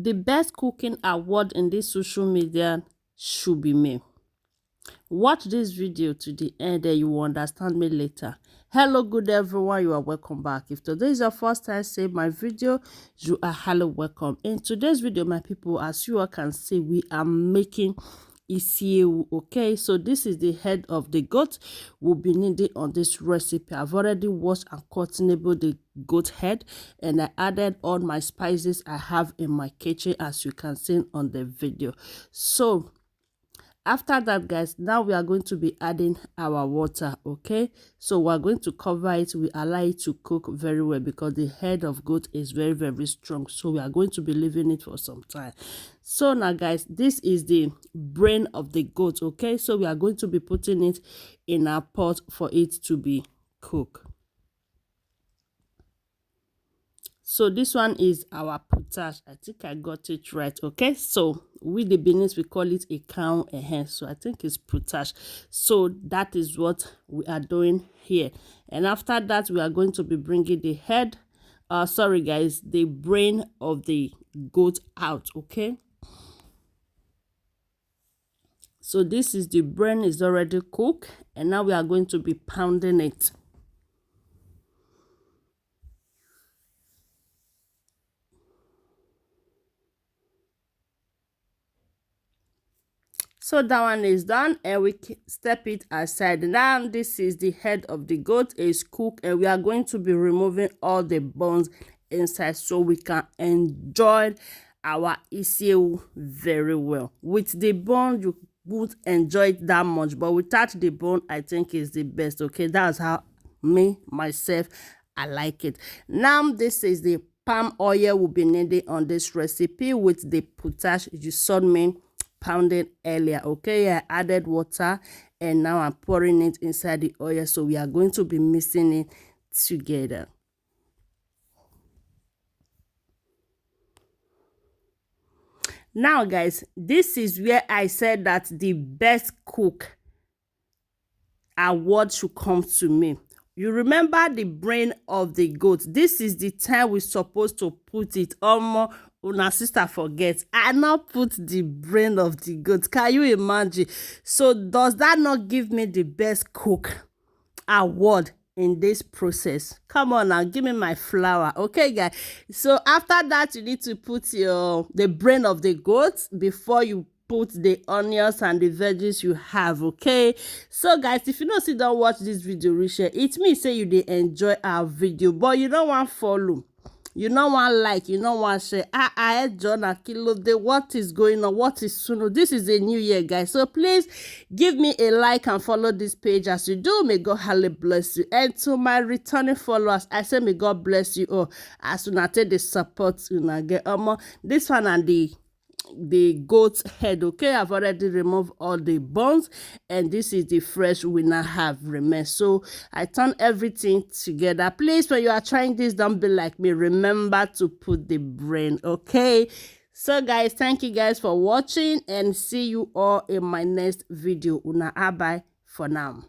The best cooking award in this social media should be me. Watch this video to the end and you will understand me later. Hello good everyone, you are welcome back. If today is your first time seeing my video, you are hello welcome. In today's video, my people, as you all can see, we are making isiewu. Okay, so this is the head of the goat we'll be needing on this recipe. I've already washed and cut the goat head, and I added all my spices I have in my kitchen, as you can see on the video. So after that, guys, now we are going to be adding our water. Okay, so we're going to cover it. We allow it to cook very well because the head of goat is very strong, so we are going to be leaving it for some time. So now, guys, this is the brain of the goat. Okay, so we are going to be putting it in a pot for it to be cooked. So this one is our potage. I think I got it right. Okay, so with the Beninese we call it a cow and hen, so I think it's potage. So that is what we are doing here, and after that we are going to be bringing the head, sorry guys, the brain of the goat out. Okay, so this is the brain, is already cooked, and now we are going to be pounding it. So that one is done, and we step it aside. Now this is the head of the goat, is cooked, and we are going to be removing all the bones inside so we can enjoy our isiewu very well. With the bone you won't enjoy it that much, but without the bone I think is the best. Okay, that's how myself I like it. Now this is the palm oil we'll be needing on this recipe with the potage you saw me pounded earlier. Okay, I added water and now I'm pouring it inside the oil, so we are going to be mixing it together. Now guys, this is where I said that the best cook award should come to me. You remember the brain of the goat? This is the time we're supposed to put it. Una sister forget, I now put the brain of the goat. Can you imagine? So does that not give me the best cook award in this process? Come on now, give me my flour. Okay guys, so after that you need to put the brain of the goat before you put the onions and the veggies you have. Okay, so guys, if you don't watch this video, reshare it. Means say you dey enjoy our video but you don't want follow, you don't want like, you don't want share. John Akilode, what is going on? What is Suno? This is a new year, guys, so please give me a like and follow this page. As you do, may God highly bless you. And to my returning followers, I say may God bless you all as soon as the support you get this one and the goat's head. Okay, I've already removed all the bones, and this is the fresh we now have remained. So I turn everything together. Please, when you are trying this, don't be like me, remember to put the brain. Okay, so guys, thank you guys for watching, and see you all in my next video. Una bye for now.